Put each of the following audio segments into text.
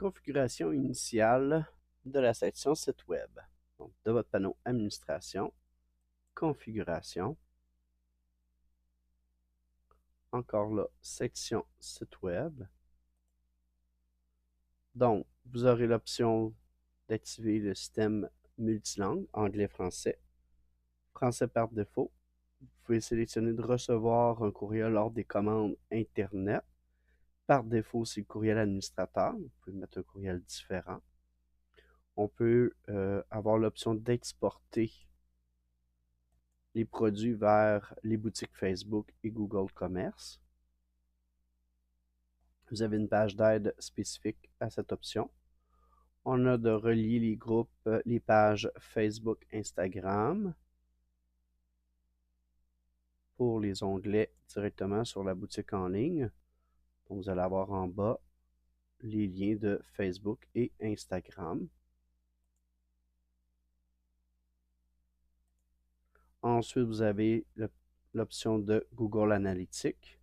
configuration initiale de la section site web. Donc, de votre panneau Administration, Configuration, encore là, section site web. Donc, vous aurez l'option d'activer le système multilangue, anglais-français, français par défaut. Vous pouvez sélectionner de recevoir un courriel lors des commandes Internet. Par défaut, c'est le courriel administrateur. Vous pouvez mettre un courriel différent. On peut avoir l'option d'exporter les produits vers les boutiques Facebook et Google Commerce. Vous avez une page d'aide spécifique à cette option. On a de relier les groupes, les pages Facebook, Instagram pour les onglets directement sur la boutique en ligne. Donc, vous allez avoir en bas les liens de Facebook et Instagram. Ensuite, vous avez l'option de Google Analytics.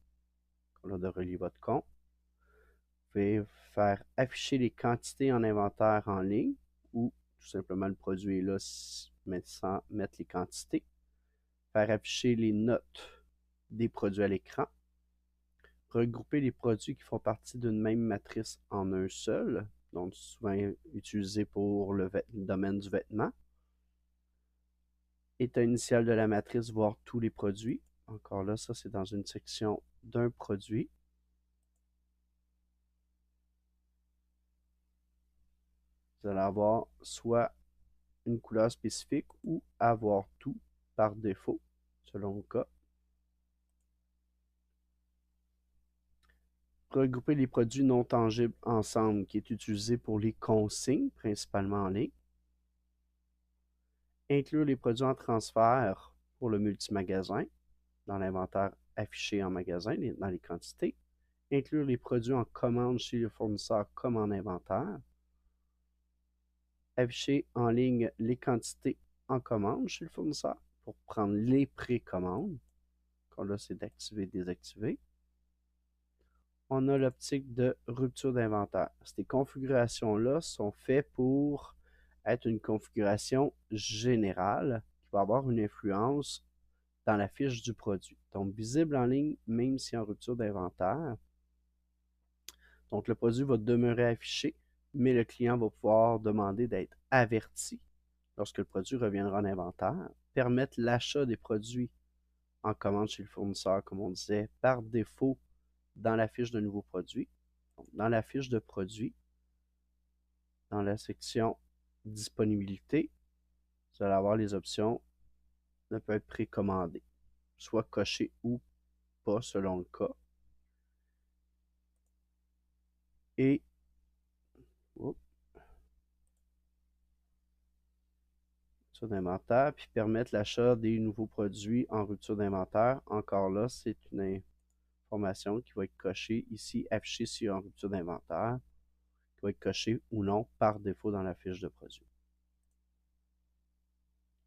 On a de relier votre compte. Vous pouvez faire afficher les quantités en inventaire en ligne ou tout simplement le produit est là mais sans mettre les quantités. Faire afficher les notes des produits à l'écran. Regrouper les produits qui font partie d'une même matrice en un seul, donc souvent utilisé pour le domaine du vêtement. État initial de la matrice, voir tous les produits. Encore là, ça c'est dans une section d'un produit. Vous allez avoir soit une couleur spécifique ou avoir tout par défaut, selon le cas. Regrouper les produits non tangibles ensemble, qui est utilisé pour les consignes, principalement en ligne. Inclure les produits en transfert pour le multimagasin, dans l'inventaire affiché en magasin, dans les quantités. Inclure les produits en commande chez le fournisseur comme en inventaire. Afficher en ligne les quantités en commande chez le fournisseur pour prendre les précommandes. Donc là, c'est d'activer, désactiver. On a l'optique de rupture d'inventaire. Ces configurations-là sont faites pour être une configuration générale qui va avoir une influence dans la fiche du produit. Donc, visible en ligne, même si en rupture d'inventaire. Donc, le produit va demeurer affiché, mais le client va pouvoir demander d'être averti lorsque le produit reviendra en inventaire. Permettre l'achat des produits en commande chez le fournisseur, comme on disait, par défaut dans la fiche de nouveau produit. Donc, dans la fiche de produit, dans la section disponibilité, vous allez avoir les options ne peut être précommandé, soit coché ou pas selon le cas. Et rupture d'inventaire, puis permettre l'achat des nouveaux produits en rupture d'inventaire. Encore là, c'est une information qui va être cochée ici, affichée sur en rupture d'inventaire, qui va être cochée ou non par défaut dans la fiche de produit.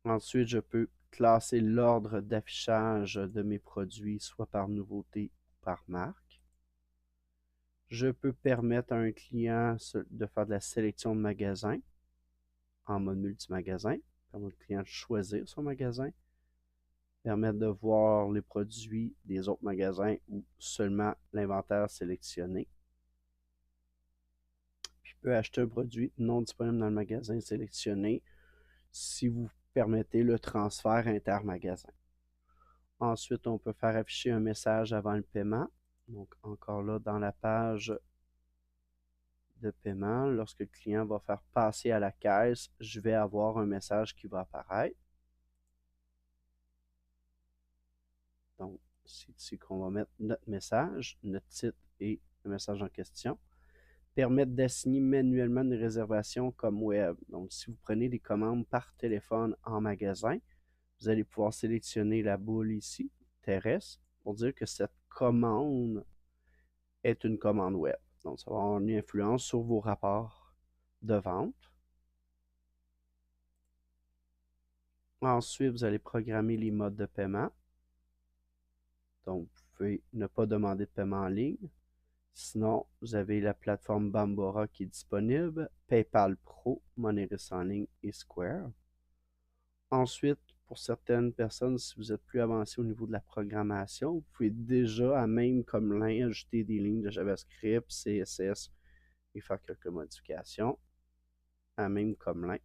Ensuite, je peux classer l'ordre d'affichage de mes produits, soit par nouveauté ou par marque. Je peux permettre à un client de faire de la sélection de magasins en mode multimagasin, permettre au client de choisir son magasin, permettre de voir les produits des autres magasins ou seulement l'inventaire sélectionné. Puis, je peux acheter un produit non disponible dans le magasin sélectionné si vous permettez le transfert intermagasin. Ensuite, on peut faire afficher un message avant le paiement. Donc, encore là, dans la page de paiement, lorsque le client va faire passer à la caisse, je vais avoir un message qui va apparaître. Donc, c'est ici qu'on va mettre notre message, notre titre et le message en question. Permettre d'assigner manuellement une réservation comme web. Donc, si vous prenez des commandes par téléphone en magasin, vous allez pouvoir sélectionner la boule ici, terrestre, pour dire que cette commande est une commande web. Donc, ça va avoir une influence sur vos rapports de vente. Ensuite, vous allez programmer les modes de paiement. Donc, vous pouvez ne pas demander de paiement en ligne, Sinon, vous avez la plateforme Bambora qui est disponible, PayPal Pro, Moneris en ligne et Square. Ensuite, pour certaines personnes, si vous êtes plus avancé au niveau de la programmation, vous pouvez déjà, à même comme Comlin, ajouter des lignes de JavaScript, CSS et faire quelques modifications à même comme Comlin.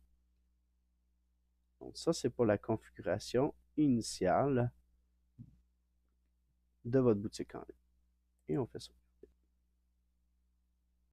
Donc ça, c'est pour la configuration initiale de votre boutique en ligne. Et on fait ça.